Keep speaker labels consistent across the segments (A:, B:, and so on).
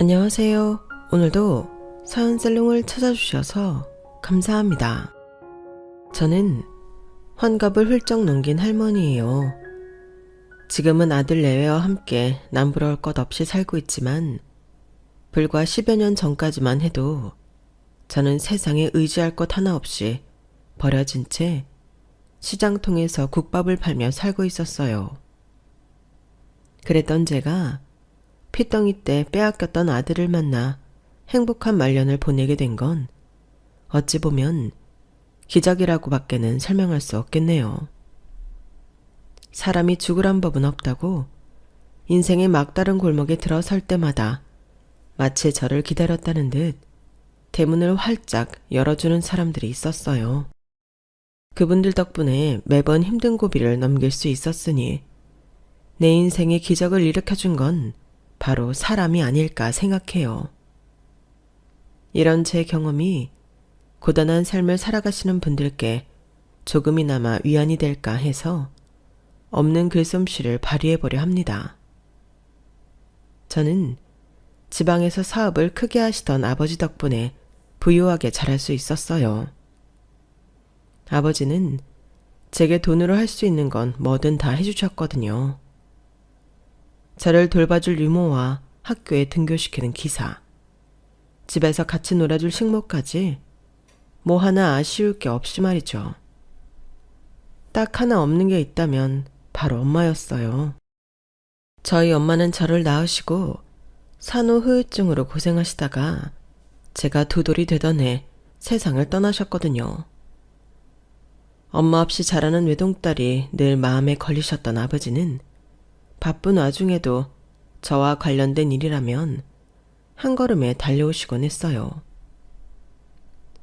A: 안녕하세요. 오늘도 사연살롱을 찾아주셔서 감사합니다. 저는 환갑을 훌쩍 넘긴 할머니예요. 지금은 아들 내외와 함께 남부러울 것 없이 살고 있지만 불과 10여 년 전까지만 해도 저는 세상에 의지할 것 하나 없이 버려진 채 시장통에서 국밥을 팔며 살고 있었어요. 그랬던 제가 피덩이 때 빼앗겼던 아들을 만나 행복한 말년을 보내게 된 건 어찌 보면 기적이라고 밖에는 설명할 수 없겠네요. 사람이 죽으란 법은 없다고 인생의 막다른 골목에 들어설 때마다 마치 저를 기다렸다는 듯 대문을 활짝 열어주는 사람들이 있었어요. 그분들 덕분에 매번 힘든 고비를 넘길 수 있었으니 내 인생에 기적을 일으켜준 건 바로 사람이 아닐까 생각해요. 이런 제 경험이 고단한 삶을 살아가시는 분들께 조금이나마 위안이 될까 해서 없는 글솜씨를 발휘해보려 합니다. 저는 지방에서 사업을 크게 하시던 아버지 덕분에 부유하게 자랄 수 있었어요. 아버지는 제게 돈으로 할 수 있는 건 뭐든 다 해주셨거든요. 저를 돌봐줄 유모와 학교에 등교시키는 기사, 집에서 같이 놀아줄 식모까지 뭐 하나 아쉬울 게 없이 말이죠. 딱 하나 없는 게 있다면 바로 엄마였어요. 저희 엄마는 저를 낳으시고 산후후유증으로 고생하시다가 제가 두 돌이 되던 해 세상을 떠나셨거든요. 엄마 없이 자라는 외동딸이 늘 마음에 걸리셨던 아버지는 바쁜 와중에도 저와 관련된 일이라면 한 걸음에 달려오시곤 했어요.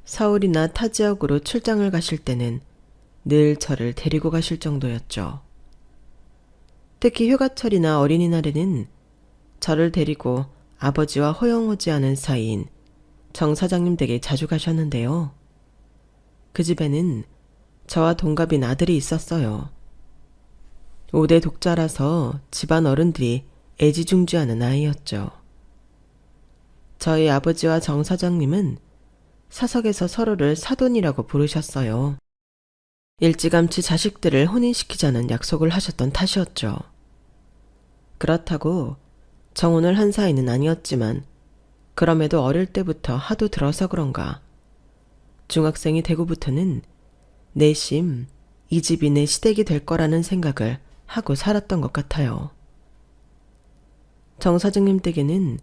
A: 서울이나 타 지역으로 출장을 가실 때는 늘 저를 데리고 가실 정도였죠. 특히 휴가철이나 어린이날에는 저를 데리고 아버지와 허영호지 않은 사이인 정 사장님 댁에 자주 가셨는데요. 그 집에는 저와 동갑인 아들이 있었어요. 5대 독자라서 집안 어른들이 애지중지하는 아이였죠. 저희 아버지와 정 사장님은 사석에서 서로를 사돈이라고 부르셨어요. 일찌감치 자식들을 혼인시키자는 약속을 하셨던 탓이었죠. 그렇다고 정혼을 한 사이는 아니었지만 그럼에도 어릴 때부터 하도 들어서 그런가 중학생이 되고부터는 내심 이 집이 내 시댁이 될 거라는 생각을 하고 살았던 것 같아요. 정 사장님 댁에는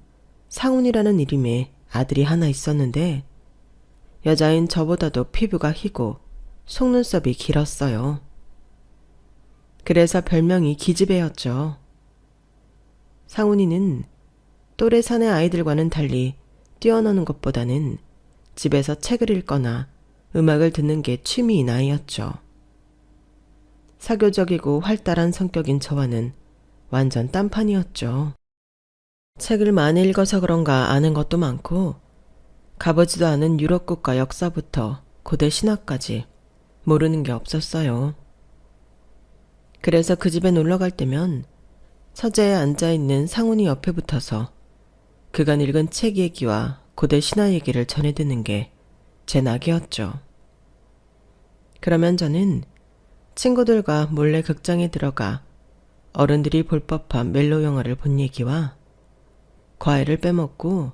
A: 상훈이라는 이름의 아들이 하나 있었는데 여자인 저보다도 피부가 희고 속눈썹이 길었어요. 그래서 별명이 기집애였죠. 상훈이는 또래 사내 아이들과는 달리 뛰어노는 것보다는 집에서 책을 읽거나 음악을 듣는 게 취미인 아이였죠. 사교적이고 활달한 성격인 저와는 완전 딴판이었죠. 책을 많이 읽어서 그런가 아는 것도 많고 가보지도 않은 유럽 국가 역사부터 고대 신화까지 모르는 게 없었어요. 그래서 그 집에 놀러 갈 때면 서재에 앉아있는 상훈이 옆에 붙어서 그간 읽은 책 얘기와 고대 신화 얘기를 전해 듣는 게 제 낙이었죠. 그러면 저는 친구들과 몰래 극장에 들어가 어른들이 볼 법한 멜로 영화를 본 얘기와 과일을 빼먹고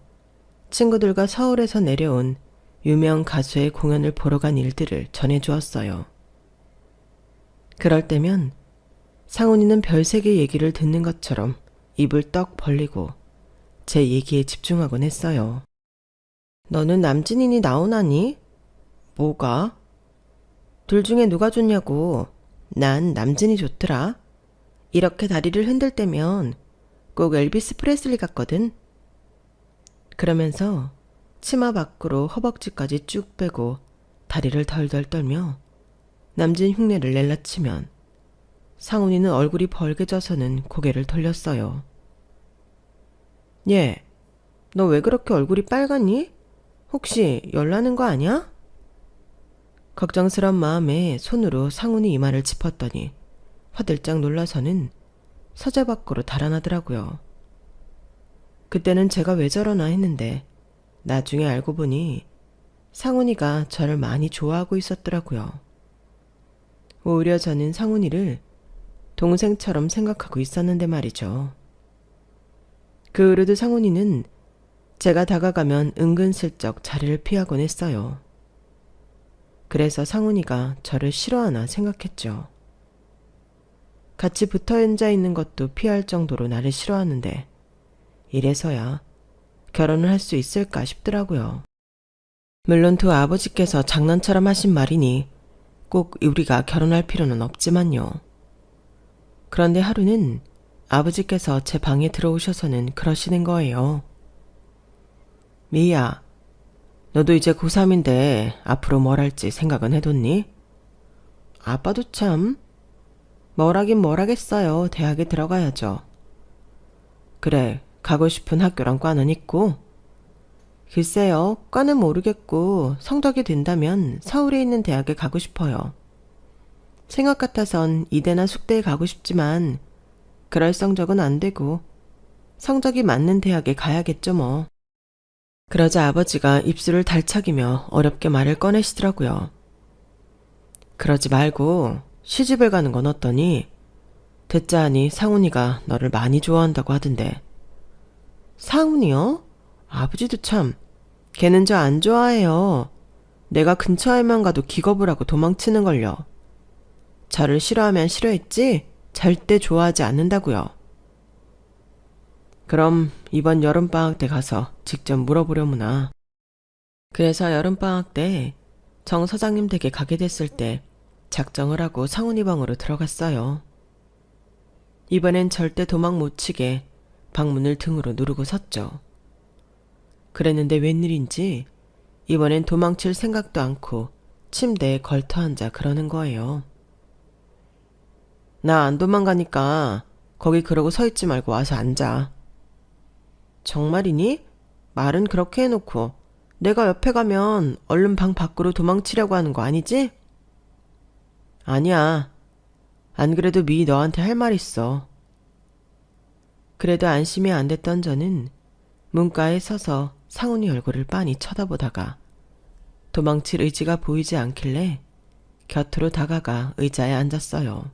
A: 친구들과 서울에서 내려온 유명 가수의 공연을 보러 간 일들을 전해주었어요. 그럴 때면 상훈이는 별세계 얘기를 듣는 것처럼 입을 떡 벌리고 제 얘기에 집중하곤 했어요. 너는 남진인이 나오나니? 뭐가? 둘 중에 누가 좋냐고. 난 남진이 좋더라. 이렇게 다리를 흔들 때면 꼭 엘비스 프레슬리 같거든. 그러면서 치마 밖으로 허벅지까지 쭉 빼고 다리를 덜덜 떨며 남진 흉내를 낼라치면 상훈이는 얼굴이 벌개져서는 고개를 돌렸어요. 얘, 너 왜 그렇게 얼굴이 빨갛니? 혹시 열나는 거 아니야? 걱정스런 마음에 손으로 상훈이 이마를 짚었더니 화들짝 놀라서는 서재 밖으로 달아나더라고요. 그때는 제가 왜 저러나 했는데 나중에 알고 보니 상훈이가 저를 많이 좋아하고 있었더라고요. 오히려 저는 상훈이를 동생처럼 생각하고 있었는데 말이죠. 그 후로도 상훈이는 제가 다가가면 은근슬쩍 자리를 피하곤 했어요. 그래서 상훈이가 저를 싫어하나 생각했죠. 같이 붙어 앉아 있는 것도 피할 정도로 나를 싫어하는데 이래서야 결혼을 할 수 있을까 싶더라고요. 물론 두 아버지께서 장난처럼 하신 말이니 꼭 우리가 결혼할 필요는 없지만요. 그런데 하루는 아버지께서 제 방에 들어오셔서는 그러시는 거예요. 미희야, 너도 이제 고3인데 앞으로 뭘 할지 생각은 해뒀니? 아빠도 참, 뭘 하긴 뭘 하겠어요. 대학에 들어가야죠. 그래, 가고 싶은 학교랑 과는 있고? 글쎄요, 과는 모르겠고 성적이 된다면 서울에 있는 대학에 가고 싶어요. 생각 같아선 이대나 숙대에 가고 싶지만 그럴 성적은 안 되고 성적이 맞는 대학에 가야겠죠 뭐. 그러자 아버지가 입술을 달착이며 어렵게 말을 꺼내시더라고요. 그러지 말고 시집을 가는 건 어떠니? 듣자 하니 상훈이가 너를 많이 좋아한다고 하던데. 상훈이요? 아버지도 참, 걔는 저 안 좋아해요. 내가 근처에만 가도 기겁을 하고 도망치는걸요. 저를 싫어하면 싫어했지 절대 좋아하지 않는다고요. 그럼 이번 여름방학 때 가서 직접 물어보려무나. 그래서 여름방학 때 정 사장님 댁에 가게 됐을 때 작정을 하고 상훈이 방으로 들어갔어요. 이번엔 절대 도망 못 치게 방문을 등으로 누르고 섰죠. 그랬는데 웬일인지 이번엔 도망칠 생각도 않고 침대에 걸터 앉아 그러는 거예요. 나 안 도망가니까 거기 그러고 서 있지 말고 와서 앉아. 정말이니? 말은 그렇게 해놓고 내가 옆에 가면 얼른 방 밖으로 도망치려고 하는 거 아니지? 아니야. 안 그래도 미희 너한테 할 말 있어. 그래도 안심이 안 됐던 저는 문가에 서서 상훈이 얼굴을 빤히 쳐다보다가 도망칠 의지가 보이지 않길래 곁으로 다가가 의자에 앉았어요.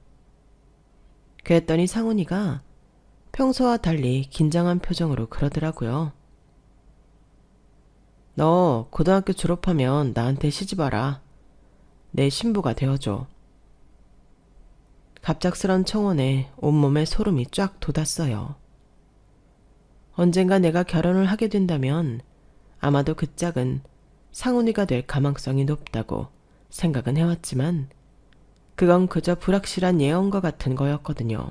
A: 그랬더니 상훈이가 평소와 달리 긴장한 표정으로 그러더라고요. 너 고등학교 졸업하면 나한테 시집와라. 내 신부가 되어줘. 갑작스런 청혼에 온몸에 소름이 쫙 돋았어요. 언젠가 내가 결혼을 하게 된다면 아마도 그 짝은 상훈이가 될 가망성이 높다고 생각은 해왔지만 그건 그저 불확실한 예언과 같은 거였거든요.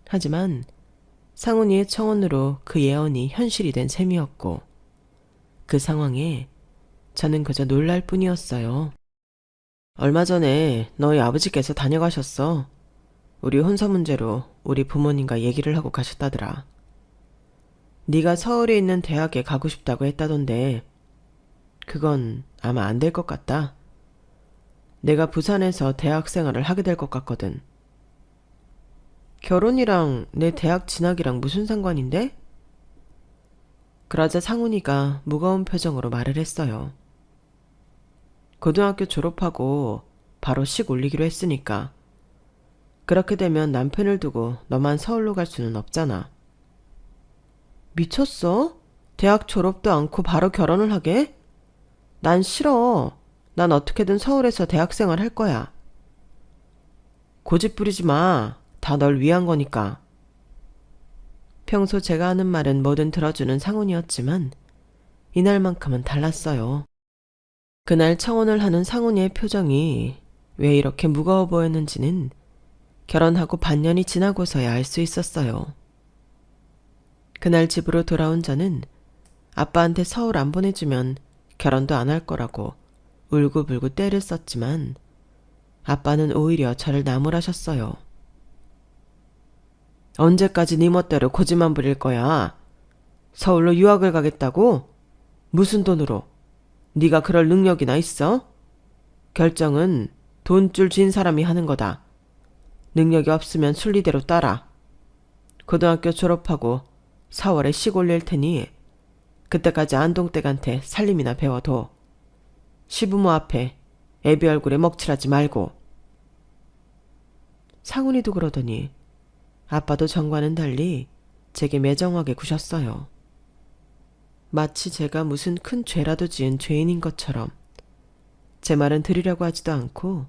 A: 하지만 상훈이의 청혼으로 그 예언이 현실이 된 셈이었고 그 상황에 저는 그저 놀랄 뿐이었어요. 얼마 전에 너희 아버지께서 다녀가셨어. 우리 혼서 문제로 우리 부모님과 얘기를 하고 가셨다더라. 네가 서울에 있는 대학에 가고 싶다고 했다던데 그건 아마 안 될 것 같다. 내가 부산에서 대학 생활을 하게 될 것 같거든. 결혼이랑 내 대학 진학이랑 무슨 상관인데? 그러자 상훈이가 무거운 표정으로 말을 했어요. 고등학교 졸업하고 바로 식 올리기로 했으니까. 그렇게 되면 남편을 두고 너만 서울로 갈 수는 없잖아. 미쳤어? 대학 졸업도 않고 바로 결혼을 하게? 난 싫어. 난 어떻게든 서울에서 대학생활 할 거야. 고집 부리지 마. 다 널 위한 거니까. 평소 제가 하는 말은 뭐든 들어주는 상훈이었지만 이날만큼은 달랐어요. 그날 청혼을 하는 상훈이의 표정이 왜 이렇게 무거워 보였는지는 결혼하고 반년이 지나고서야 알 수 있었어요. 그날 집으로 돌아온 저는 아빠한테 서울 안 보내주면 결혼도 안 할 거라고 울고불고 떼를 썼지만 아빠는 오히려 저를 나무라셨어요. 언제까지 네 멋대로 고집만 부릴 거야? 서울로 유학을 가겠다고? 무슨 돈으로? 네가 그럴 능력이나 있어? 결정은 돈줄 쥔 사람이 하는 거다. 능력이 없으면 순리대로 따라. 고등학교 졸업하고 4월에 식 올릴 테니 그때까지 안동댁한테 살림이나 배워둬. 시부모 앞에 애비 얼굴에 먹칠하지 말고. 상훈이도 그러더니 아빠도 전과는 달리 제게 매정하게 구셨어요. 마치 제가 무슨 큰 죄라도 지은 죄인인 것처럼 제 말은 들으려고 하지도 않고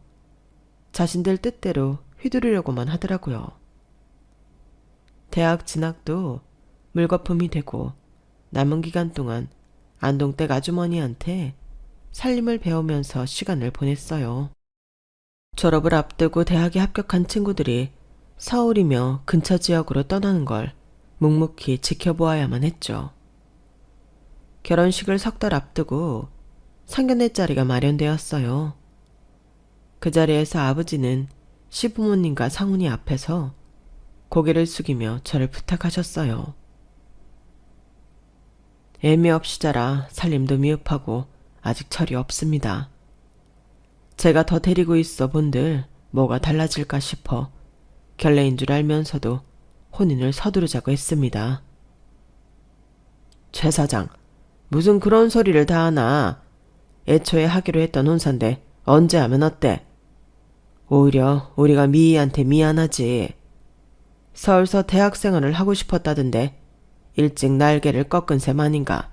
A: 자신들 뜻대로 휘두르려고만 하더라고요. 대학 진학도 물거품이 되고 남은 기간 동안 안동댁 아주머니한테 살림을 배우면서 시간을 보냈어요. 졸업을 앞두고 대학에 합격한 친구들이 서울이며 근처 지역으로 떠나는 걸 묵묵히 지켜보아야만 했죠. 결혼식을 3달 앞두고 상견례 자리가 마련되었어요. 그 자리에서 아버지는 시부모님과 상훈이 앞에서 고개를 숙이며 저를 부탁하셨어요. 애미 없이 자라 살림도 미흡하고 아직 철이 없습니다. 제가 더 데리고 있어 본들 뭐가 달라질까 싶어 결례인 줄 알면서도 혼인을 서두르자고 했습니다. 최 사장, 무슨 그런 소리를 다 하나. 애초에 하기로 했던 혼사인데 언제 하면 어때? 오히려 우리가 미희한테 미안하지. 서울서 대학생활을 하고 싶었다던데 일찍 날개를 꺾은 셈 아닌가.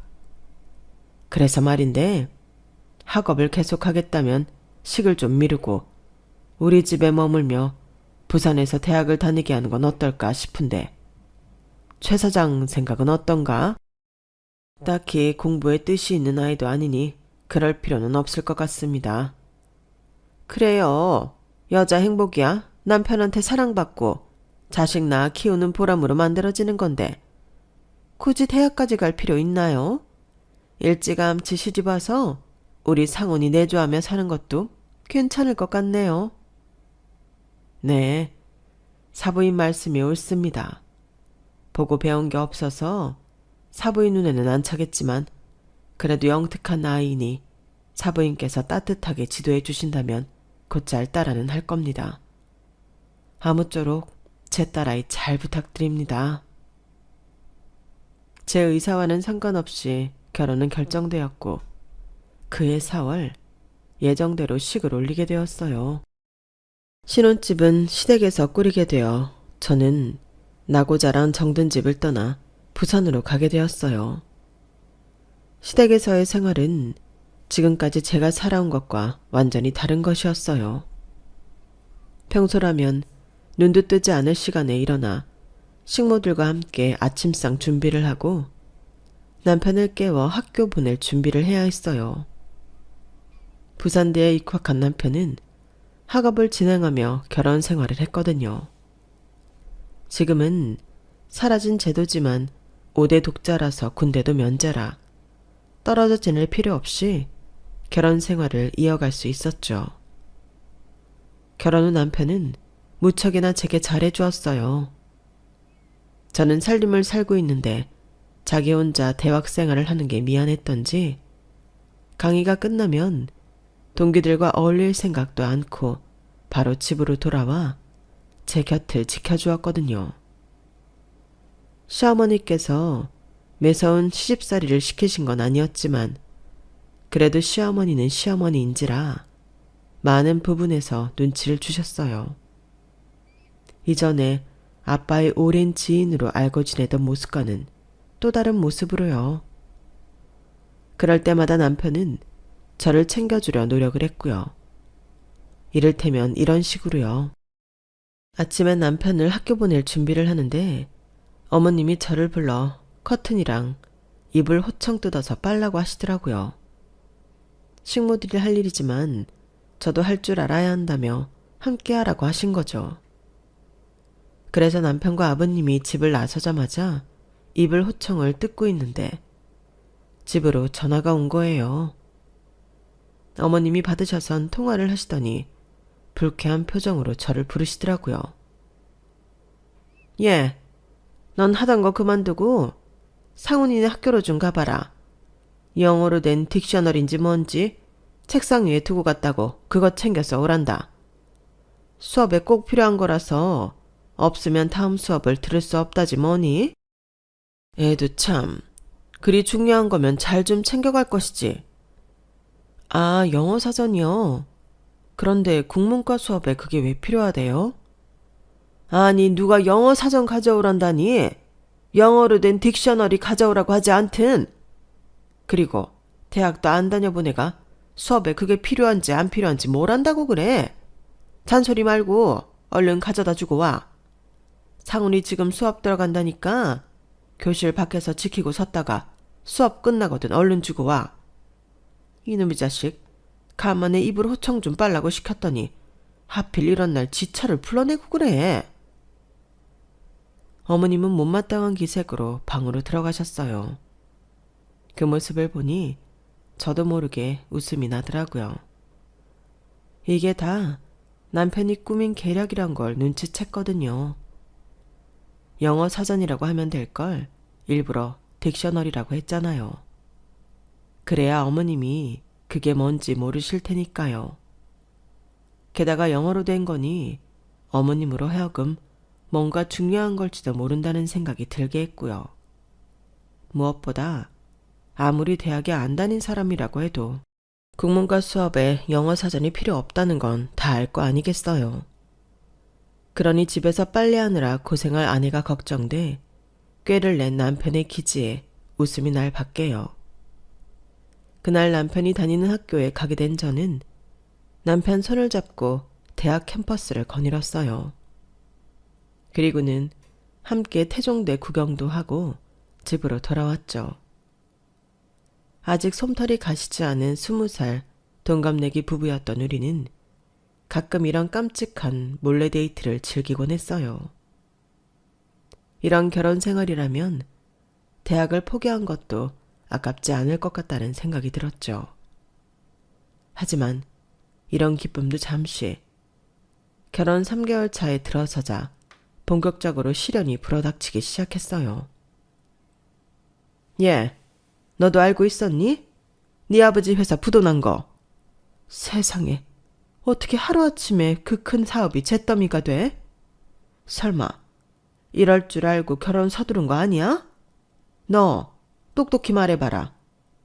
A: 그래서 말인데 학업을 계속하겠다면 식을 좀 미루고 우리 집에 머물며 부산에서 대학을 다니게 하는 건 어떨까 싶은데 최 사장 생각은 어떤가? 딱히 공부에 뜻이 있는 아이도 아니니 그럴 필요는 없을 것 같습니다. 그래요. 여자 행복이야. 남편한테 사랑받고 자식 낳아 키우는 보람으로 만들어지는 건데 굳이 대학까지 갈 필요 있나요? 일찌감치 시집와서 우리 상훈이 내조하며 사는 것도 괜찮을 것 같네요. 네, 사부인 말씀이 옳습니다. 보고 배운 게 없어서 사부인 눈에는 안 차겠지만 그래도 영특한 아이니 사부인께서 따뜻하게 지도해 주신다면 곧잘 따라는 할 겁니다. 아무쪼록 제 딸아이 잘 부탁드립니다. 제 의사와는 상관없이 결혼은 결정되었고 그해 4월 예정대로 식을 올리게 되었어요. 신혼집은 시댁에서 꾸리게 되어 저는 나고 자란 정든 집을 떠나 부산으로 가게 되었어요. 시댁에서의 생활은 지금까지 제가 살아온 것과 완전히 다른 것이었어요. 평소라면 눈도 뜨지 않을 시간에 일어나 식모들과 함께 아침상 준비를 하고 남편을 깨워 학교 보낼 준비를 해야 했어요. 부산대에 입학한 남편은 학업을 진행하며 결혼 생활을 했거든요. 지금은 사라진 제도지만 5대 독자라서 군대도 면제라 떨어져 지낼 필요 없이 결혼 생활을 이어갈 수 있었죠. 결혼 후 남편은 무척이나 제게 잘해주었어요. 저는 살림을 살고 있는데 자기 혼자 대학 생활을 하는 게 미안했던지 강의가 끝나면 동기들과 어울릴 생각도 않고 바로 집으로 돌아와 제 곁을 지켜주었거든요. 시어머니께서 매서운 시집살이를 시키신 건 아니었지만 그래도 시어머니는 시어머니인지라 많은 부분에서 눈치를 주셨어요. 이전에 아빠의 오랜 지인으로 알고 지내던 모습과는 또 다른 모습으로요. 그럴 때마다 남편은 저를 챙겨주려 노력을 했고요. 이를테면 이런 식으로요. 아침에 남편을 학교 보낼 준비를 하는데 어머님이 저를 불러 커튼이랑 이불 호청 뜯어서 빨라고 하시더라고요. 식모들이 할 일이지만 저도 할 줄 알아야 한다며 함께 하라고 하신 거죠. 그래서 남편과 아버님이 집을 나서자마자 이불 호청을 뜯고 있는데 집으로 전화가 온 거예요. 어머님이 받으셔선 통화를 하시더니 불쾌한 표정으로 저를 부르시더라고요. 예, 넌 하던 거 그만두고 상훈이네 학교로 좀 가봐라. 영어로 된 딕셔너리인지 뭔지 책상 위에 두고 갔다고 그거 챙겨서 오란다. 수업에 꼭 필요한 거라서 없으면 다음 수업을 들을 수 없다지 뭐니? 애도 참, 그리 중요한 거면 잘 좀 챙겨갈 것이지. 아, 영어 사전이요? 그런데 국문과 수업에 그게 왜 필요하대요? 아니, 누가 영어 사전 가져오란다니? 영어로 된 딕셔너리 가져오라고 하지 않든. 그리고 대학도 안 다녀본 애가 수업에 그게 필요한지 안 필요한지 뭘 안다고 그래? 잔소리 말고 얼른 가져다 주고 와. 상훈이 지금 수업 들어간다니까 교실 밖에서 지키고 섰다가 수업 끝나거든 얼른 주고 와. 이놈의 자식, 간만에 입을 호청 좀 빨라고 시켰더니 하필 이런 날 지차를 불러내고 그래. 어머님은 못마땅한 기색으로 방으로 들어가셨어요. 그 모습을 보니 저도 모르게 웃음이 나더라고요. 이게 다 남편이 꾸민 계략이란 걸 눈치챘거든요. 영어 사전이라고 하면 될 걸 일부러 딕셔너리라고 했잖아요. 그래야 어머님이 그게 뭔지 모르실 테니까요. 게다가 영어로 된 거니 어머님으로 하여금 뭔가 중요한 걸지도 모른다는 생각이 들게 했고요. 무엇보다 아무리 대학에 안 다닌 사람이라고 해도 국문과 수업에 영어 사전이 필요 없다는 건 다 알 거 아니겠어요. 그러니 집에서 빨래하느라 고생할 아내가 걱정돼 꾀를 낸 남편의 기지에 웃음이 날 밖에요. 그날 남편이 다니는 학교에 가게 된 저는 남편 손을 잡고 대학 캠퍼스를 거닐었어요. 그리고는 함께 태종대 구경도 하고 집으로 돌아왔죠. 아직 솜털이 가시지 않은 20살 동갑내기 부부였던 우리는 가끔 이런 깜찍한 몰래 데이트를 즐기곤 했어요. 이런 결혼 생활이라면 대학을 포기한 것도 아깝지 않을 것 같다는 생각이 들었죠. 하지만 이런 기쁨도 잠시, 결혼 3개월 차에 들어서자 본격적으로 시련이 불어닥치기 시작했어요. 예, 너도 알고 있었니? 네 아버지 회사 부도 난 거. 세상에, 어떻게 하루아침에 그 큰 사업이 잿더미가 돼? 설마 이럴 줄 알고 결혼 서두른 거 아니야? 너 똑똑히 말해봐라.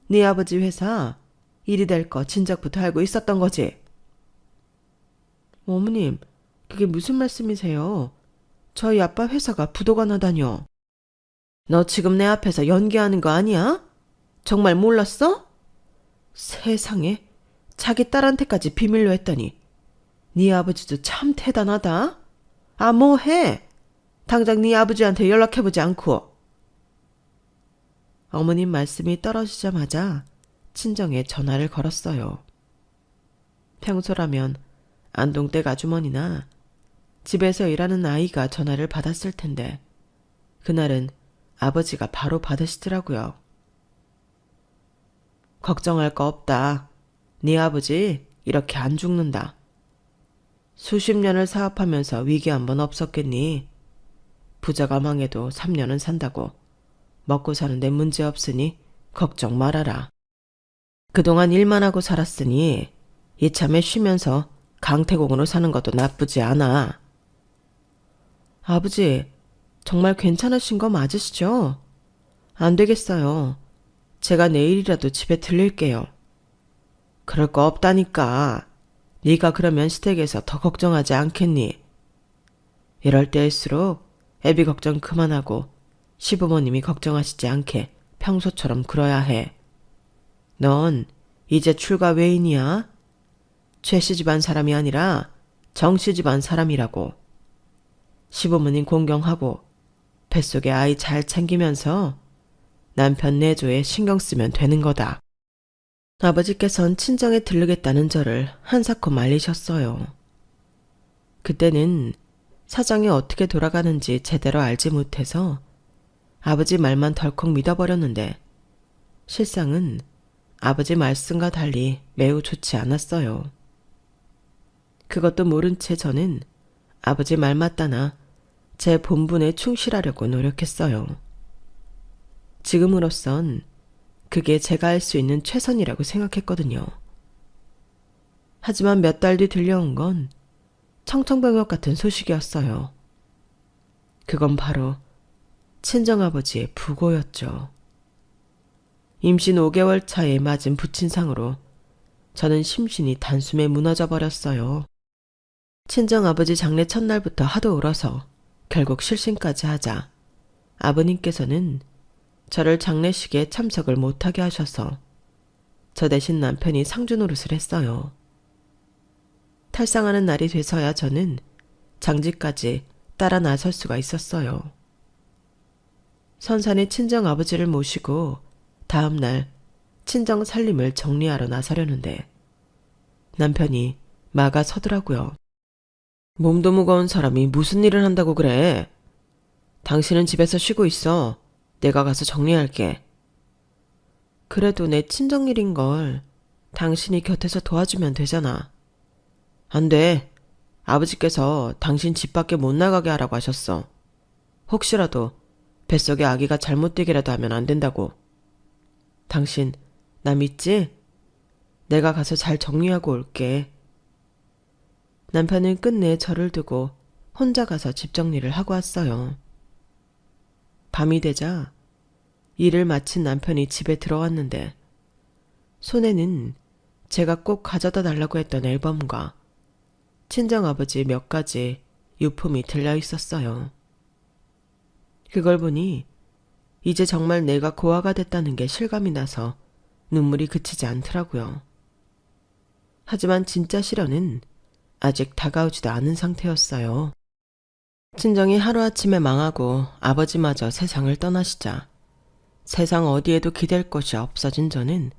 A: 네 아버지 회사 일이 될 거 진작부터 알고 있었던 거지? 어머님, 그게 무슨 말씀이세요? 저희 아빠 회사가 부도가 나다뇨. 너 지금 내 앞에서 연기하는 거 아니야? 정말 몰랐어? 세상에, 자기 딸한테까지 비밀로 했더니 네 아버지도 참 대단하다. 아, 뭐해? 당장 네 아버지한테 연락해보지 않고. 어머님 말씀이 떨어지자마자 친정에 전화를 걸었어요. 평소라면 안동댁 아주머니나 집에서 일하는 아이가 전화를 받았을 텐데 그날은 아버지가 바로 받으시더라고요. 걱정할 거 없다. 네 아버지 이렇게 안 죽는다. 수십 년을 사업하면서 위기 한 번 없었겠니? 부자가 망해도 3년은 산다고. 먹고 사는데 문제 없으니 걱정 말아라. 그동안 일만 하고 살았으니 이참에 쉬면서 강태공으로 사는 것도 나쁘지 않아. 아버지, 정말 괜찮으신 거 맞으시죠? 안 되겠어요. 제가 내일이라도 집에 들릴게요. 그럴 거 없다니까. 네가 그러면 시댁에서 더 걱정하지 않겠니? 이럴 때일수록 애비 걱정 그만하고 시부모님이 걱정하시지 않게 평소처럼 그러야 해. 넌 이제 출가 외인이야. 최씨 집안 사람이 아니라 정씨 집안 사람이라고. 시부모님 공경하고 뱃속에 아이 잘 챙기면서 남편 내조에 신경 쓰면 되는 거다. 아버지께선 친정에 들르겠다는 저를 한사코 말리셨어요. 그때는 사정이 어떻게 돌아가는지 제대로 알지 못해서 아버지 말만 덜컥 믿어버렸는데 실상은 아버지 말씀과 달리 매우 좋지 않았어요. 그것도 모른 채 저는 아버지 말 맞다나 제 본분에 충실하려고 노력했어요. 지금으로선 그게 제가 할 수 있는 최선이라고 생각했거든요. 하지만 몇 달 뒤 들려온 건 청천벽력 같은 소식이었어요. 그건 바로 친정아버지의 부고였죠. 임신 5개월 차에 맞은 부친상으로 저는 심신이 단숨에 무너져 버렸어요. 친정아버지 장례 첫날부터 하도 울어서 결국 실신까지 하자 아버님께서는 저를 장례식에 참석을 못하게 하셔서 저 대신 남편이 상주 노릇을 했어요. 탈상하는 날이 돼서야 저는 장지까지 따라 나설 수가 있었어요. 선산의 친정아버지를 모시고 다음날 친정 살림을 정리하러 나서려는데 남편이 막아 서더라고요. 몸도 무거운 사람이 무슨 일을 한다고 그래? 당신은 집에서 쉬고 있어. 내가 가서 정리할게. 그래도 내 친정일인걸. 당신이 곁에서 도와주면 되잖아. 안 돼. 아버지께서 당신 집 밖에 못 나가게 하라고 하셨어. 혹시라도 뱃속에 아기가 잘못되기라도 하면 안 된다고. 당신 나 믿지? 내가 가서 잘 정리하고 올게. 남편은 끝내 저를 두고 혼자 가서 집 정리를 하고 왔어요. 밤이 되자 일을 마친 남편이 집에 들어왔는데 손에는 제가 꼭 가져다 달라고 했던 앨범과 친정아버지 몇 가지 유품이 들려 있었어요. 그걸 보니 이제 정말 내가 고아가 됐다는 게 실감이 나서 눈물이 그치지 않더라고요. 하지만 진짜 시련은 아직 다가오지도 않은 상태였어요. 친정이 하루아침에 망하고 아버지마저 세상을 떠나시자 세상 어디에도 기댈 곳이 없어진 저는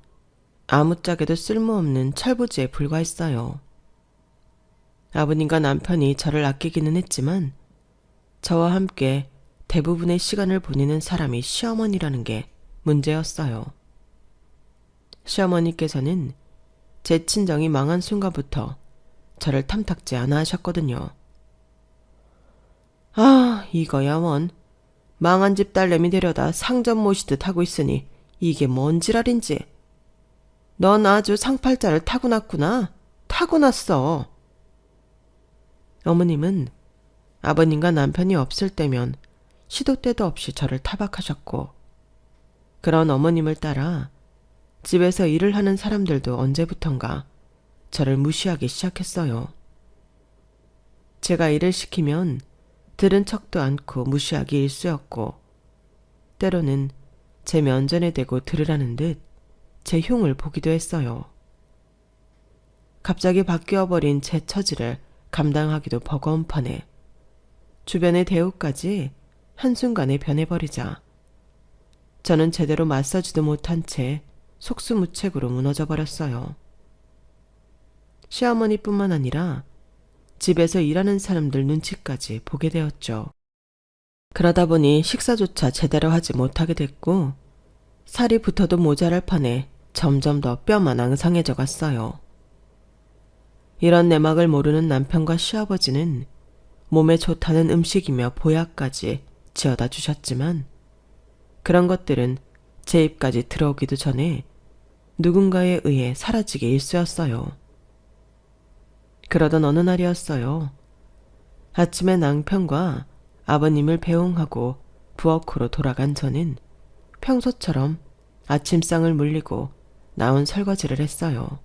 A: 아무짝에도 쓸모없는 철부지에 불과했어요. 아버님과 남편이 저를 아끼기는 했지만 저와 함께 대부분의 시간을 보내는 사람이 시어머니라는 게 문제였어요. 시어머니께서는 제 친정이 망한 순간부터 저를 탐탁지 않아 하셨거든요. 아, 이거야 원. 망한 집 딸내미 데려다 상점 모시듯 하고 있으니 이게 뭔 지랄인지. 넌 아주 상팔자를 타고났구나. 타고났어. 어머님은 아버님과 남편이 없을 때면 시도 때도 없이 저를 타박하셨고 그런 어머님을 따라 집에서 일을 하는 사람들도 언제부턴가 저를 무시하기 시작했어요. 제가 일을 시키면 들은 척도 않고 무시하기 일쑤였고 때로는 제 면전에 대고 들으라는 듯 제 흉을 보기도 했어요. 갑자기 바뀌어버린 제 처지를 감당하기도 버거운 판에 주변의 대우까지 한순간에 변해버리자 저는 제대로 맞서지도 못한 채 속수무책으로 무너져 버렸어요. 시어머니뿐만 아니라 집에서 일하는 사람들 눈치까지 보게 되었죠. 그러다 보니 식사조차 제대로 하지 못하게 됐고 살이 붙어도 모자랄 판에 점점 더 뼈만 앙상해져 갔어요. 이런 내막을 모르는 남편과 시아버지는 몸에 좋다는 음식이며 보약까지 지어다 주셨지만 그런 것들은 제 입까지 들어오기도 전에 누군가에 의해 사라지게 일쑤였어요. 그러던 어느 날이었어요. 아침에 남편과 아버님을 배웅하고 부엌으로 돌아간 저는 평소처럼 아침상을 물리고 나온 설거지를 했어요.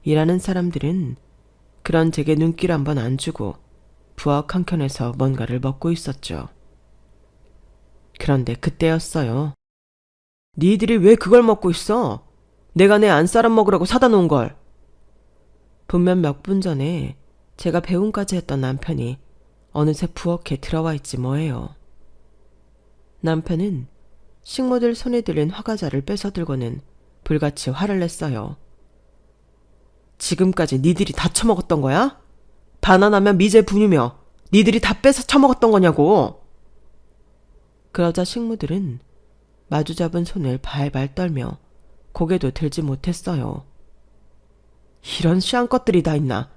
A: 일하는 사람들은 그런 제게 눈길 한번 안 주고 부엌 한켠에서 뭔가를 먹고 있었죠. 그런데 그때였어요. 니들이 왜 그걸 먹고 있어? 내가 내 안사람 먹으라고 사다 놓은 걸. 분명 몇 분 전에 제가 배웅까지 했던 남편이 어느새 부엌에 들어와 있지 뭐예요. 남편은 식모들 손에 들린 화과자를 뺏어들고는 불같이 화를 냈어요. 지금까지 니들이 다 처먹었던 거야? 바나나면 미제 분유며 니들이 다 뺏어 처먹었던 거냐고. 그러자 식모들은 마주잡은 손을 발발 떨며 고개도 들지 못했어요. 이런 씨한 것들이 다 있나.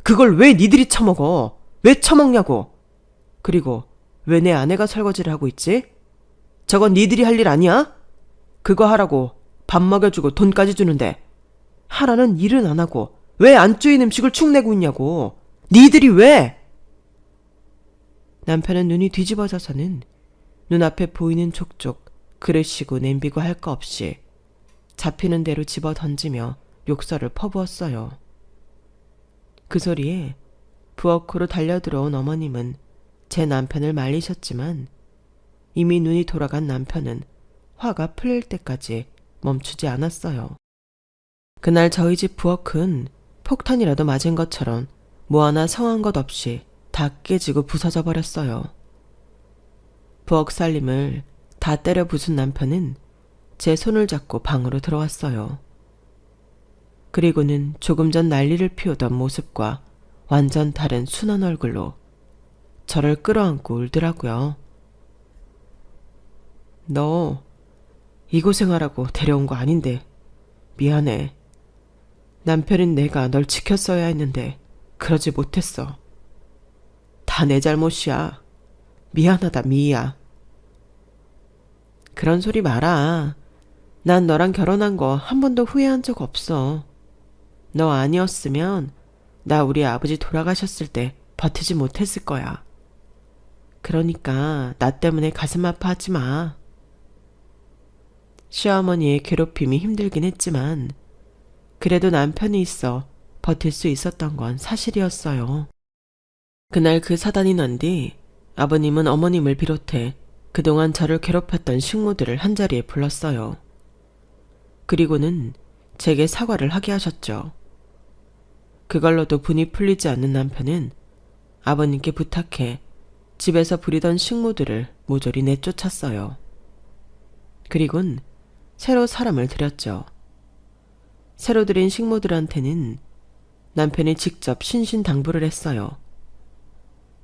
A: 그걸 왜 니들이 처먹어? 왜 처먹냐고. 그리고 왜 내 아내가 설거지를 하고 있지? 저건 니들이 할 일 아니야? 그거 하라고 밥 먹여주고 돈까지 주는데 하라는 일은 안 하고 왜 안 쪼인 음식을 축 내고 있냐고. 니들이 왜? 남편은 눈이 뒤집어져서는 눈앞에 보이는 족족 그릇이고 냄비고 할 거 없이 잡히는 대로 집어 던지며 욕설을 퍼부었어요. 그 소리에 부엌으로 달려들어온 어머님은 제 남편을 말리셨지만 이미 눈이 돌아간 남편은 화가 풀릴 때까지 멈추지 않았어요. 그날 저희 집 부엌은 폭탄이라도 맞은 것처럼 뭐 하나 성한 것 없이 다 깨지고 부서져 버렸어요. 부엌 살림을 다 때려 부순 남편은 제 손을 잡고 방으로 들어왔어요. 그리고는 조금 전 난리를 피우던 모습과 완전 다른 순한 얼굴로 저를 끌어안고 울더라고요. 너 이 고생하라고 데려온 거 아닌데 미안해. 남편인 내가 널 지켰어야 했는데 그러지 못했어. 다 내 잘못이야. 미안하다 미희야. 그런 소리 마라. 난 너랑 결혼한 거 한 번도 후회한 적 없어. 너 아니었으면 나 우리 아버지 돌아가셨을 때 버티지 못했을 거야. 그러니까 나 때문에 가슴 아파하지 마. 시어머니의 괴롭힘이 힘들긴 했지만 그래도 남편이 있어 버틸 수 있었던 건 사실이었어요. 그날 그 사단이 난 뒤 아버님은 어머님을 비롯해 그동안 저를 괴롭혔던 식모들을 한자리에 불렀어요. 그리고는 제게 사과를 하게 하셨죠. 그걸로도 분이 풀리지 않는 남편은 아버님께 부탁해 집에서 부리던 식모들을 모조리 내쫓았어요. 그리곤 새로 사람을 들였죠. 새로 들인 식모들한테는 남편이 직접 신신당부를 했어요.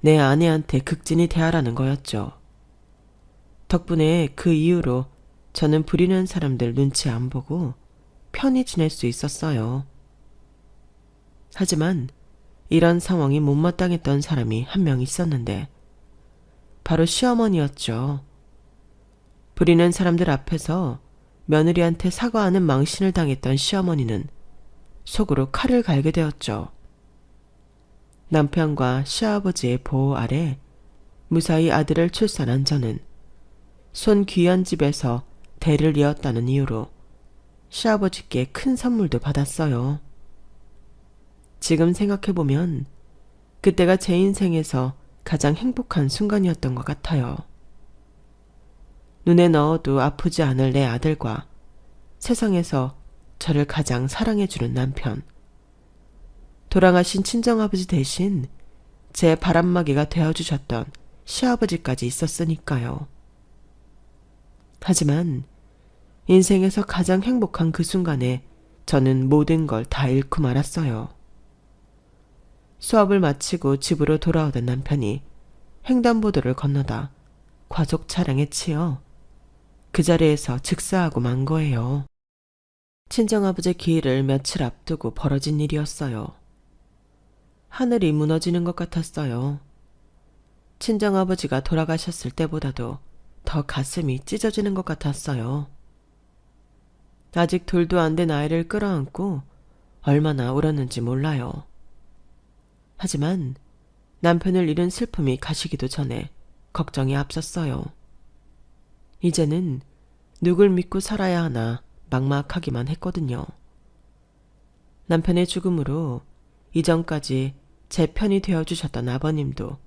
A: 내 아내한테 극진히 대하라는 거였죠. 덕분에 그 이후로 저는 부리는 사람들 눈치 안 보고 편히 지낼 수 있었어요. 하지만 이런 상황이 못마땅했던 사람이 한 명 있었는데 바로 시어머니였죠. 부리는 사람들 앞에서 며느리한테 사과하는 망신을 당했던 시어머니는 속으로 칼을 갈게 되었죠. 남편과 시아버지의 보호 아래 무사히 아들을 출산한 저는 손 귀한 집에서 대를 이었다는 이유로 시아버지께 큰 선물도 받았어요. 지금 생각해보면 그때가 제 인생에서 가장 행복한 순간이었던 것 같아요. 눈에 넣어도 아프지 않을 내 아들과 세상에서 저를 가장 사랑해주는 남편, 돌아가신 친정아버지 대신 제 바람막이가 되어주셨던 시아버지까지 있었으니까요. 하지만 인생에서 가장 행복한 그 순간에 저는 모든 걸 다 잃고 말았어요. 수업을 마치고 집으로 돌아오던 남편이 횡단보도를 건너다 과속 차량에 치여 그 자리에서 즉사하고 만 거예요. 친정아버지 기일을 며칠 앞두고 벌어진 일이었어요. 하늘이 무너지는 것 같았어요. 친정아버지가 돌아가셨을 때보다도 더 가슴이 찢어지는 것 같았어요. 아직 돌도 안 된 아이를 끌어안고 얼마나 울었는지 몰라요. 하지만 남편을 잃은 슬픔이 가시기도 전에 걱정이 앞섰어요. 이제는 누굴 믿고 살아야 하나 막막하기만 했거든요. 남편의 죽음으로 이전까지 제 편이 되어주셨던 아버님도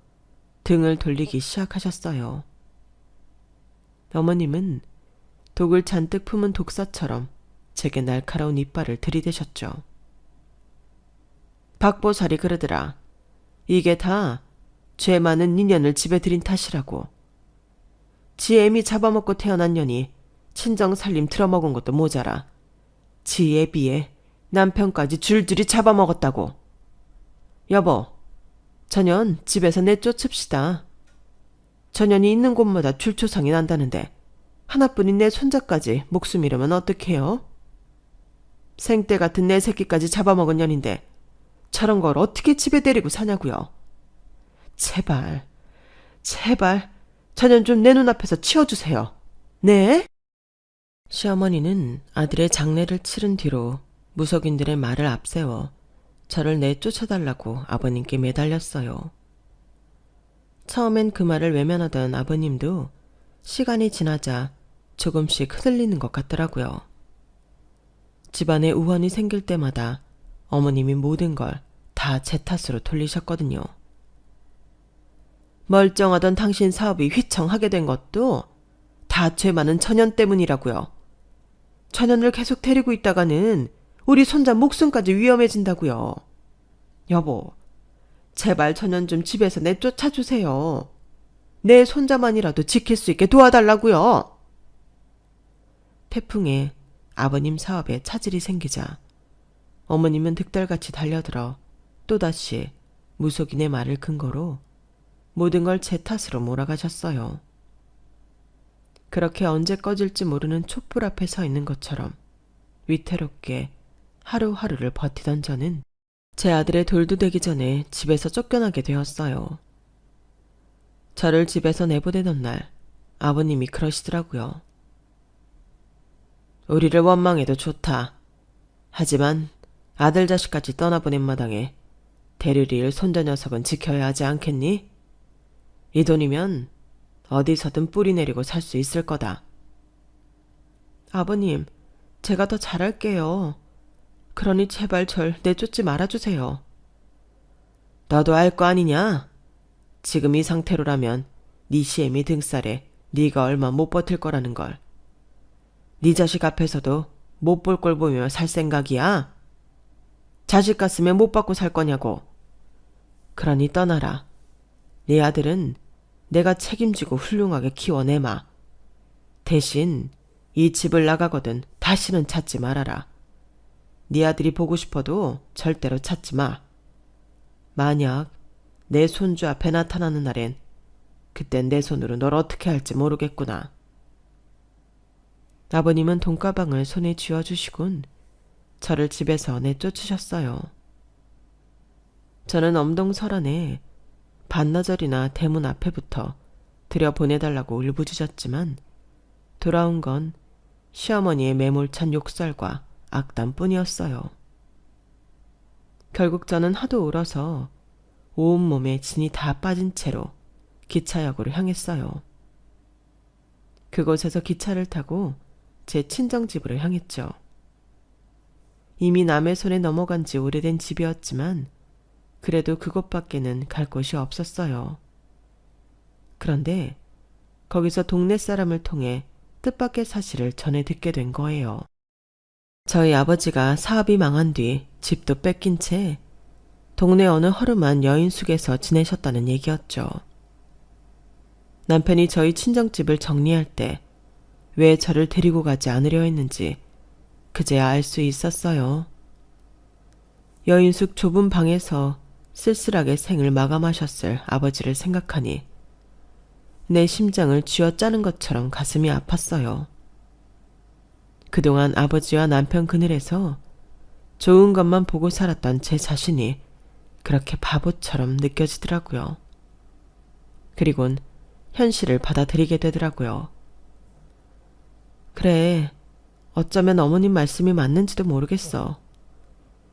A: 등을 돌리기 시작하셨어요. 어머님은 독을 잔뜩 품은 독사처럼 제게 날카로운 이빨을 들이대셨죠. 박보살이 그러더라. 이게 다 죄 많은 인연을 집에 들인 탓이라고. 지 애미 잡아먹고 태어난 년이 친정 살림 틀어먹은 것도 모자라 지 애비에 남편까지 줄줄이 잡아먹었다고. 여보, 저년 집에서 내쫓읍시다. 저년이 있는 곳마다 줄초상이 난다는데 하나뿐인 내 손자까지 목숨 잃으면 어떡해요? 생떼 같은 내 새끼까지 잡아먹은 년인데 저런 걸 어떻게 집에 데리고 사냐고요. 제발, 제발 저년 좀 내 눈앞에서 치워주세요. 네? 시어머니는 아들의 장례를 치른 뒤로 무속인들의 말을 앞세워 저를 내쫓아달라고 아버님께 매달렸어요. 처음엔 그 말을 외면하던 아버님도 시간이 지나자 조금씩 흔들리는 것 같더라고요. 집안에 우환이 생길 때마다 어머님이 모든 걸 다 제 탓으로 돌리셨거든요. 멀쩡하던 당신 사업이 휘청하게 된 것도 다 죄 많은 천연 때문이라고요. 천연을 계속 데리고 있다가는 우리 손자 목숨까지 위험해진다고요. 여보, 제발 천연 좀 집에서 내쫓아주세요. 내 손자만이라도 지킬 수 있게 도와달라고요. 태풍에 아버님 사업에 차질이 생기자 어머님은 득달같이 달려들어 또다시 무속인의 말을 근거로 모든 걸 제 탓으로 몰아가셨어요. 그렇게 언제 꺼질지 모르는 촛불 앞에 서 있는 것처럼 위태롭게 하루하루를 버티던 저는 제 아들의 돌도 되기 전에 집에서 쫓겨나게 되었어요. 저를 집에서 내보내던 날 아버님이 그러시더라고요. 우리를 원망해도 좋다. 하지만 아들 자식까지 떠나보낸 마당에 대리를 손자 녀석은 지켜야 하지 않겠니? 이 돈이면 어디서든 뿌리 내리고 살 수 있을 거다. 아버님, 제가 더 잘할게요. 그러니 제발 절 내쫓지 말아주세요. 너도 알 거 아니냐? 지금 이 상태로라면 네 시애미 등살에 네가 얼마 못 버틸 거라는 걸. 네 자식 앞에서도 못 볼 걸 보며 살 생각이야? 자식 같으면 못 받고 살 거냐고. 그러니 떠나라. 네 아들은 내가 책임지고 훌륭하게 키워내마. 대신 이 집을 나가거든 다시는 찾지 말아라. 네 아들이 보고 싶어도 절대로 찾지 마. 만약 내 손주 앞에 나타나는 날엔 그땐 내 손으로 널 어떻게 할지 모르겠구나. 아버님은 돈가방을 손에 쥐어주시곤 저를 집에서 내쫓으셨어요. 저는 엄동설안에 반나절이나 대문 앞에부터 들여보내달라고 울부짖었지만 돌아온 건 시어머니의 매몰찬 욕설과 악담뿐이었어요. 결국 저는 하도 울어서 온몸에 진이 다 빠진 채로 기차역으로 향했어요. 그곳에서 기차를 타고 제 친정집으로 향했죠. 이미 남의 손에 넘어간 지 오래된 집이었지만 그래도 그곳밖에는 갈 곳이 없었어요. 그런데 거기서 동네 사람을 통해 뜻밖의 사실을 전해 듣게 된 거예요. 저희 아버지가 사업이 망한 뒤 집도 뺏긴 채 동네 어느 허름한 여인숙에서 지내셨다는 얘기였죠. 남편이 저희 친정집을 정리할 때 왜 저를 데리고 가지 않으려 했는지 그제야 알 수 있었어요. 여인숙 좁은 방에서 쓸쓸하게 생을 마감하셨을 아버지를 생각하니 내 심장을 쥐어짜는 것처럼 가슴이 아팠어요. 그동안 아버지와 남편 그늘에서 좋은 것만 보고 살았던 제 자신이 그렇게 바보처럼 느껴지더라고요. 그리곤 현실을 받아들이게 되더라고요. 그래, 어쩌면 어머님 말씀이 맞는지도 모르겠어.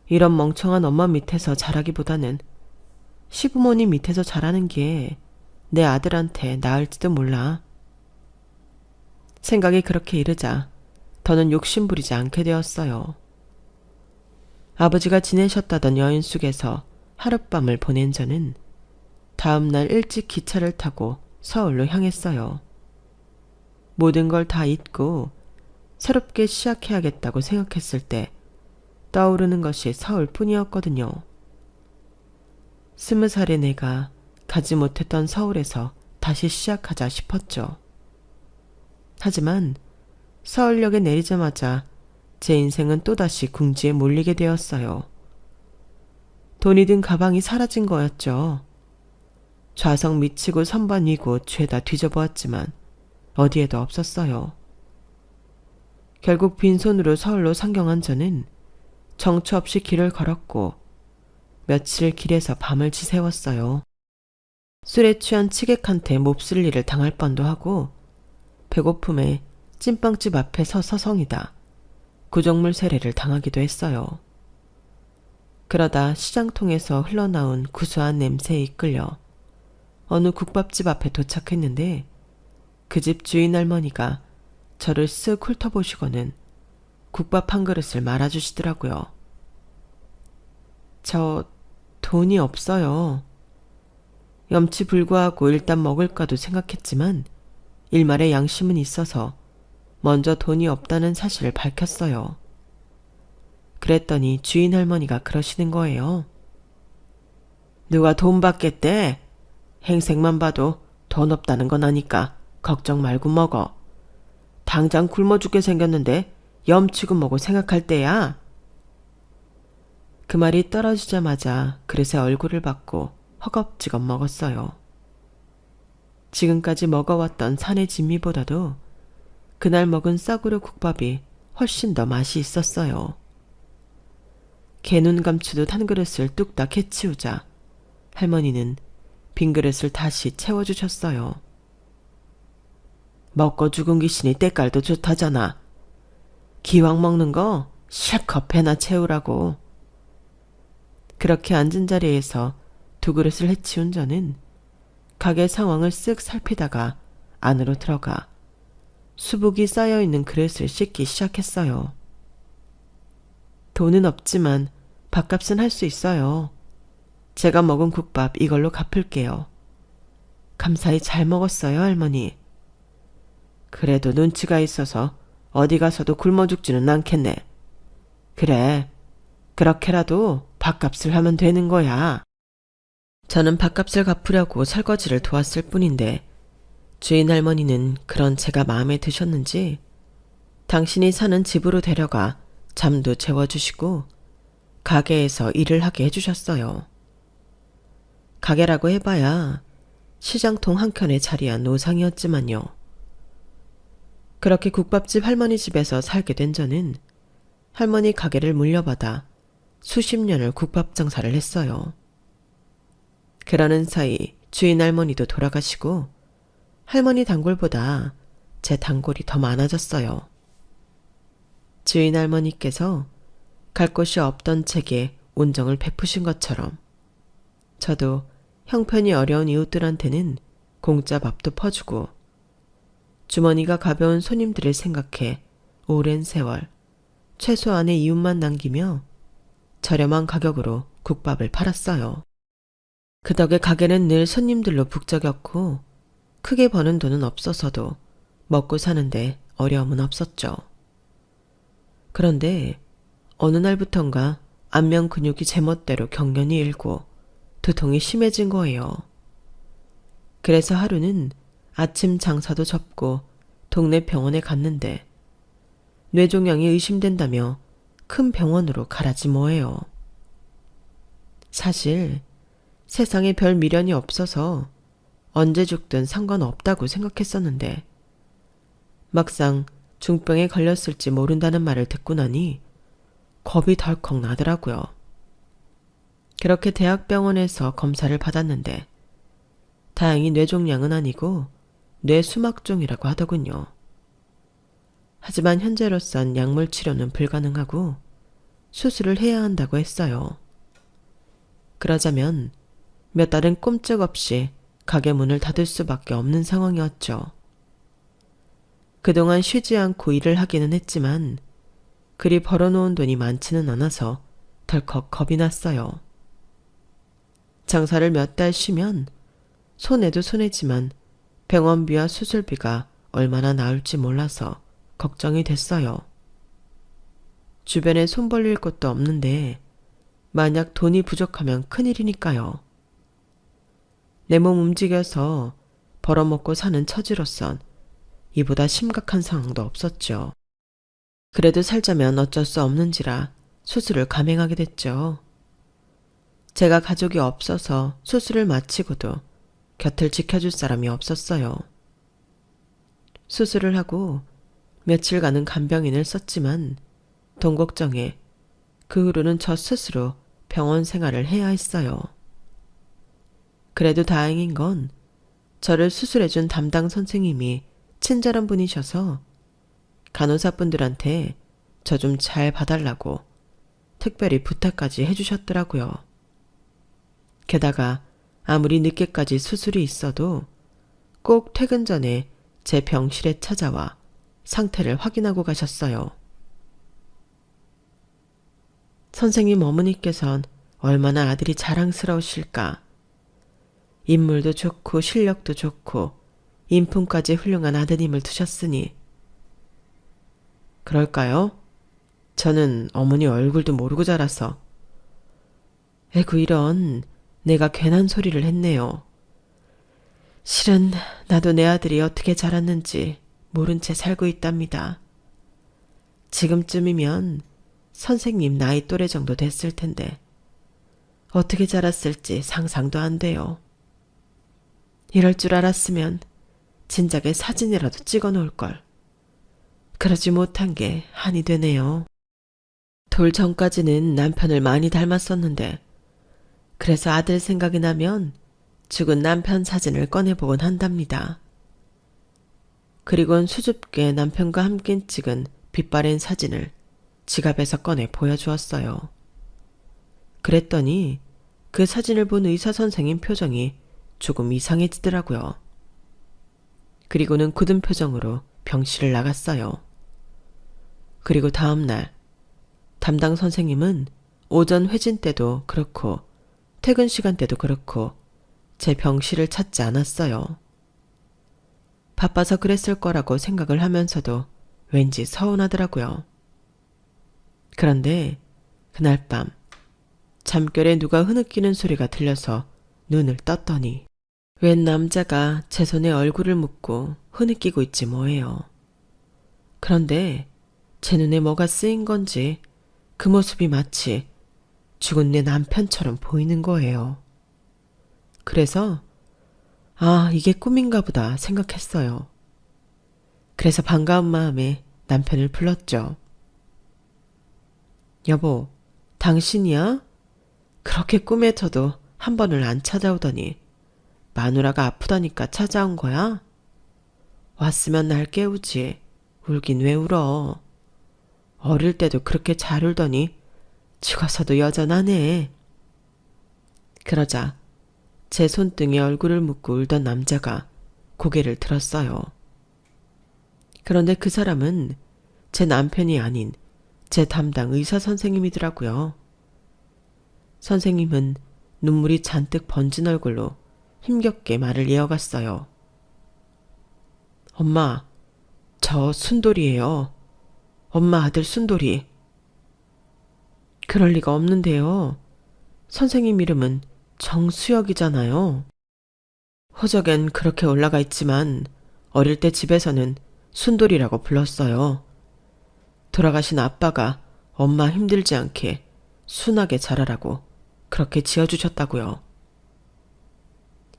A: 이런 멍청한 엄마 밑에서 자라기보다는 시부모님 밑에서 자라는 게 내 아들한테 나을지도 몰라. 생각이 그렇게 이르자 더는 욕심부리지 않게 되었어요. 아버지가 지내셨다던 여인숙에서 하룻밤을 보낸 저는 다음 날 일찍 기차를 타고 서울로 향했어요. 모든 걸 다 잊고 새롭게 시작해야겠다고 생각했을 때 떠오르는 것이 서울뿐이었거든요. 20살의 내가 가지 못했던 서울에서 다시 시작하자 싶었죠. 하지만 서울역에 내리자마자 제 인생은 또다시 궁지에 몰리게 되었어요. 돈이 든 가방이 사라진 거였죠. 좌석 미치고 선반 위고 죄다 뒤져보았지만 어디에도 없었어요. 결국 빈손으로 서울로 상경한 저는 정처 없이 길을 걸었고 며칠 길에서 밤을 지새웠어요. 술에 취한 치객한테 몹쓸 일을 당할 뻔도 하고 배고픔에 찐빵집 앞에 서성이다 구정물 세례를 당하기도 했어요. 그러다 시장통에서 흘러나온 구수한 냄새에 이끌려 어느 국밥집 앞에 도착했는데 그 집 주인 할머니가 저를 쓱 훑어보시고는 국밥 한 그릇을 말아주시더라고요. 저 돈이 없어요. 염치 불구하고 일단 먹을까도 생각했지만 일말의 양심은 있어서 먼저 돈이 없다는 사실을 밝혔어요. 그랬더니 주인 할머니가 그러시는 거예요. 누가 돈 받겠대? 행색만 봐도 돈 없다는 건 아니까 걱정 말고 먹어. 당장 굶어 죽게 생겼는데 염치고 뭐고 생각할 때야. 그 말이 떨어지자마자 그릇에 얼굴을 받고 허겁지겁 먹었어요. 지금까지 먹어왔던 산의 진미보다도 그날 먹은 싸구려 국밥이 훨씬 더 맛이 있었어요. 개눈 감추듯 한 그릇을 뚝딱 해치우자 할머니는 빈 그릇을 다시 채워주셨어요. 먹고 죽은 귀신이 때깔도 좋다잖아. 기왕 먹는 거 실컷 배나 채우라고. 그렇게 앉은 자리에서 두 그릇을 해치운 저는 가게 상황을 쓱 살피다가 안으로 들어가 수북이 쌓여있는 그릇을 씻기 시작했어요. 돈은 없지만 밥값은 할 수 있어요. 제가 먹은 국밥 이걸로 갚을게요. 감사히 잘 먹었어요, 할머니. 그래도 눈치가 있어서 어디 가서도 굶어 죽지는 않겠네. 그래, 그렇게라도 밥값을 하면 되는 거야. 저는 밥값을 갚으려고 설거지를 도왔을 뿐인데 주인 할머니는 그런 제가 마음에 드셨는지 당신이 사는 집으로 데려가 잠도 재워주시고 가게에서 일을 하게 해주셨어요. 가게라고 해봐야 시장통 한켠에 자리한 노상이었지만요. 그렇게 국밥집 할머니 집에서 살게 된 저는 할머니 가게를 물려받아 수십 년을 국밥 장사를 했어요. 그러는 사이 주인 할머니도 돌아가시고 할머니 단골보다 제 단골이 더 많아졌어요. 주인 할머니께서 갈 곳이 없던 제게 온정을 베푸신 것처럼 저도 형편이 어려운 이웃들한테는 공짜 밥도 퍼주고 주머니가 가벼운 손님들을 생각해 오랜 세월 최소한의 이웃만 남기며 저렴한 가격으로 국밥을 팔았어요. 그 덕에 가게는 늘 손님들로 북적였고 크게 버는 돈은 없어서도 먹고 사는데 어려움은 없었죠. 그런데 어느 날부턴가 안면 근육이 제멋대로 경련이 일고 두통이 심해진 거예요. 그래서 하루는 아침 장사도 접고 동네 병원에 갔는데 뇌종양이 의심된다며 큰 병원으로 가라지 뭐예요. 사실 세상에 별 미련이 없어서 언제 죽든 상관없다고 생각했었는데 막상 중병에 걸렸을지 모른다는 말을 듣고 나니 겁이 덜컥 나더라고요. 그렇게 대학병원에서 검사를 받았는데 다행히 뇌종양은 아니고 뇌수막종이라고 하더군요. 하지만 현재로선 약물 치료는 불가능하고 수술을 해야 한다고 했어요. 그러자면 몇 달은 꼼짝없이 가게 문을 닫을 수밖에 없는 상황이었죠. 그동안 쉬지 않고 일을 하기는 했지만 그리 벌어놓은 돈이 많지는 않아서 덜컥 겁이 났어요. 장사를 몇 달 쉬면 손해도 손해지만 병원비와 수술비가 얼마나 나올지 몰라서 걱정이 됐어요. 주변에 손 벌릴 곳도 없는데 만약 돈이 부족하면 큰일이니까요. 내 몸 움직여서 벌어먹고 사는 처지로선 이보다 심각한 상황도 없었죠. 그래도 살자면 어쩔 수 없는지라 수술을 감행하게 됐죠. 제가 가족이 없어서 수술을 마치고도 곁을 지켜줄 사람이 없었어요. 수술을 하고 며칠간은 간병인을 썼지만 돈 걱정에 그 후로는 저 스스로 병원 생활을 해야 했어요. 그래도 다행인 건 저를 수술해준 담당 선생님이 친절한 분이셔서 간호사분들한테 저 좀 잘 봐달라고 특별히 부탁까지 해주셨더라고요. 게다가 아무리 늦게까지 수술이 있어도 꼭 퇴근 전에 제 병실에 찾아와 상태를 확인하고 가셨어요. 선생님 어머니께선 얼마나 아들이 자랑스러우실까. 인물도 좋고 실력도 좋고 인품까지 훌륭한 아드님을 두셨으니. 그럴까요? 저는 어머니 얼굴도 모르고 자라서. 에구 이런, 내가 괜한 소리를 했네요. 실은 나도 내 아들이 어떻게 자랐는지 모른 채 살고 있답니다. 지금쯤이면 선생님 나이 또래 정도 됐을 텐데 어떻게 자랐을지 상상도 안 돼요. 이럴 줄 알았으면 진작에 사진이라도 찍어 놓을 걸. 그러지 못한 게 한이 되네요. 돌 전까지는 남편을 많이 닮았었는데 그래서 아들 생각이 나면 죽은 남편 사진을 꺼내보곤 한답니다. 그리곤 수줍게 남편과 함께 찍은 빛바랜 사진을 지갑에서 꺼내 보여주었어요. 그랬더니 그 사진을 본 의사 선생님 표정이 조금 이상해지더라고요. 그리고는 굳은 표정으로 병실을 나갔어요. 그리고 다음날 담당 선생님은 오전 회진 때도 그렇고 퇴근 시간 때도 그렇고 제 병실을 찾지 않았어요. 바빠서 그랬을 거라고 생각을 하면서도 왠지 서운하더라고요. 그런데 그날 밤 잠결에 누가 흐느끼는 소리가 들려서 눈을 떴더니 웬 남자가 제 손에 얼굴을 묻고 흐느끼고 있지 뭐예요. 그런데 제 눈에 뭐가 쓰인 건지 그 모습이 마치 죽은 내 남편처럼 보이는 거예요. 그래서 아, 이게 꿈인가 보다 생각했어요. 그래서 반가운 마음에 남편을 불렀죠. 여보, 당신이야? 그렇게 꿈에서도 한 번을 안 찾아오더니 마누라가 아프다니까 찾아온 거야? 왔으면 날 깨우지. 울긴 왜 울어. 어릴 때도 그렇게 잘 울더니 죽어서도 여전하네. 그러자 제 손등에 얼굴을 묻고 울던 남자가 고개를 들었어요. 그런데 그 사람은 제 남편이 아닌 제 담당 의사 선생님이더라고요. 선생님은 눈물이 잔뜩 번진 얼굴로 힘겹게 말을 이어갔어요. 엄마, 저 순돌이에요. 엄마 아들 순돌이. 그럴 리가 없는데요. 선생님 이름은 정수혁이잖아요. 호적엔 그렇게 올라가 있지만 어릴 때 집에서는 순돌이라고 불렀어요. 돌아가신 아빠가 엄마 힘들지 않게 순하게 자라라고 그렇게 지어주셨다고요.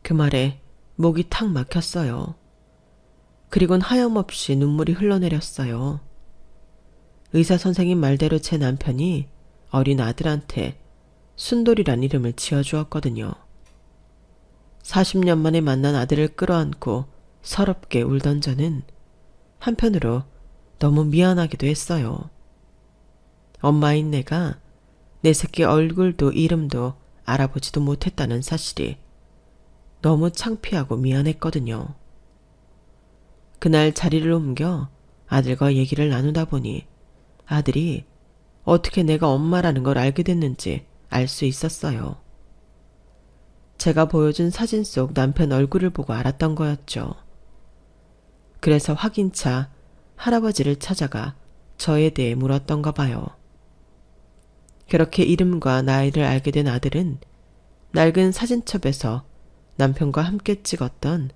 A: 그 말에 목이 탁 막혔어요. 그리곤 하염없이 눈물이 흘러내렸어요. 의사 선생님 말대로 제 남편이 어린 아들한테 순돌이란 이름을 지어주었거든요. 40년 만에 만난 아들을 끌어안고 서럽게 울던 저는 한편으로 너무 미안하기도 했어요. 엄마인 내가 내 새끼 얼굴도 이름도 알아보지도 못했다는 사실이 너무 창피하고 미안했거든요. 그날 자리를 옮겨 아들과 얘기를 나누다 보니 아들이 어떻게 내가 엄마라는 걸 알게 됐는지 알 수 있었어요. 제가 보여준 사진 속 남편 얼굴을 보고 알았던 거였죠. 그래서 확인차 할아버지를 찾아가 저에 대해 물었던가 봐요. 그렇게 이름과 나이를 알게 된 아들은 낡은 사진첩에서 남편과 함께 찍었던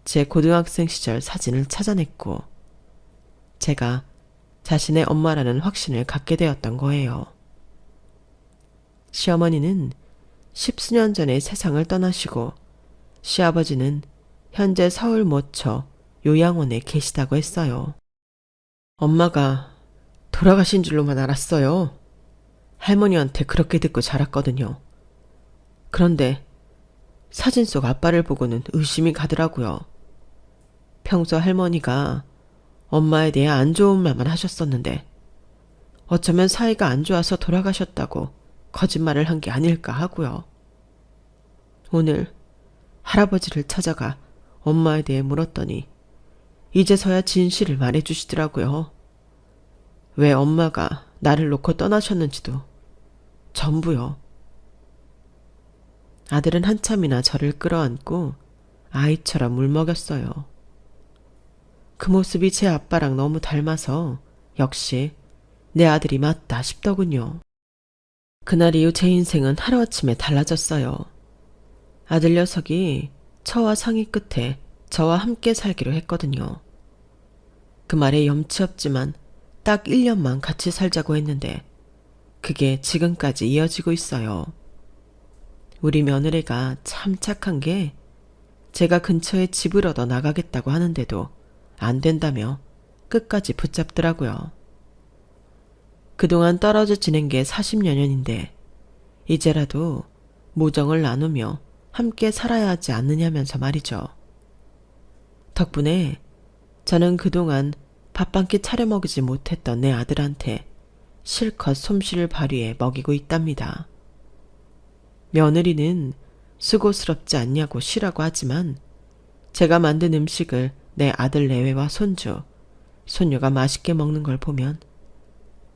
A: 제 고등학생 시절 사진을 찾아냈고 제가 자신의 엄마라는 확신을 갖게 되었던 거예요. 시어머니는 10수년 전에 세상을 떠나시고 시아버지는 현재 서울 모처 요양원에 계시다고 했어요. 엄마가 돌아가신 줄로만 알았어요. 할머니한테 그렇게 듣고 자랐거든요. 그런데 사진 속 아빠를 보고는 의심이 가더라고요. 평소 할머니가 엄마에 대해 안 좋은 말만 하셨었는데 어쩌면 사이가 안 좋아서 돌아가셨다고 거짓말을 한 게 아닐까 하고요. 오늘 할아버지를 찾아가 엄마에 대해 물었더니 이제서야 진실을 말해주시더라고요. 왜 엄마가 나를 놓고 떠나셨는지도 전부요. 아들은 한참이나 저를 끌어안고 아이처럼 울먹였어요. 그 모습이 제 아빠랑 너무 닮아서 역시 내 아들이 맞다 싶더군요. 그날 이후 제 인생은 하루아침에 달라졌어요. 아들 녀석이 처와 상의 끝에 저와 함께 살기로 했거든요. 그 말에 염치 없지만 딱 1년만 같이 살자고 했는데 그게 지금까지 이어지고 있어요. 우리 며느리가 참 착한 게 제가 근처에 집을 얻어 나가겠다고 하는데도 안 된다며 끝까지 붙잡더라고요. 그동안 떨어져 지낸 게 40여 년인데 이제라도 모정을 나누며 함께 살아야 하지 않느냐면서 말이죠. 덕분에 저는 그동안 밥 한 끼 차려 먹이지 못했던 내 아들한테 실컷 솜씨를 발휘해 먹이고 있답니다. 며느리는 수고스럽지 않냐고 쉬라고 하지만 제가 만든 음식을 내 아들 내외와 손주, 손녀가 맛있게 먹는 걸 보면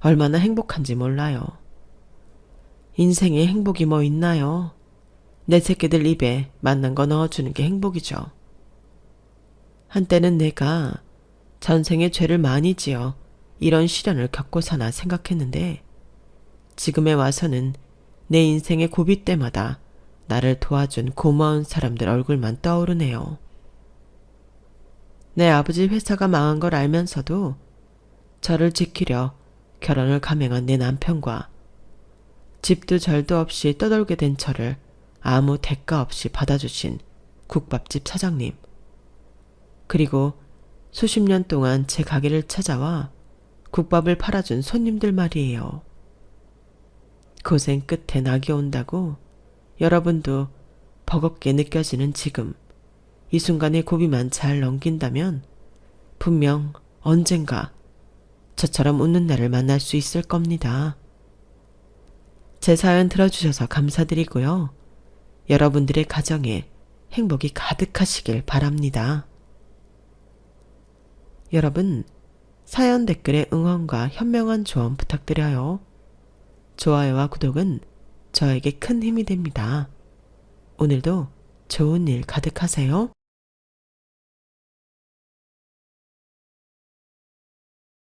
A: 얼마나 행복한지 몰라요. 인생에 행복이 뭐 있나요? 내 새끼들 입에 맞는 거 넣어주는 게 행복이죠. 한때는 내가 전생에 죄를 많이 지어 이런 시련을 겪고 사나 생각했는데 지금에 와서는 내 인생의 고비 때마다 나를 도와준 고마운 사람들 얼굴만 떠오르네요. 내 아버지 회사가 망한 걸 알면서도 저를 지키려 결혼을 감행한 내 남편과 집도 절도 없이 떠돌게 된 저를 아무 대가 없이 받아주신 국밥집 사장님, 그리고 수십 년 동안 제 가게를 찾아와 국밥을 팔아준 손님들 말이에요. 고생 끝에 낙이 온다고 여러분도 버겁게 느껴지는 지금, 이 순간의 고비만 잘 넘긴다면 분명 언젠가 저처럼 웃는 날을 만날 수 있을 겁니다. 제 사연 들어주셔서 감사드리고요. 여러분들의 가정에 행복이 가득하시길 바랍니다. 여러분, 사연 댓글에 응원과 현명한 조언 부탁드려요. 좋아요와 구독은 저에게 큰 힘이 됩니다. 오늘도 좋은 일 가득하세요.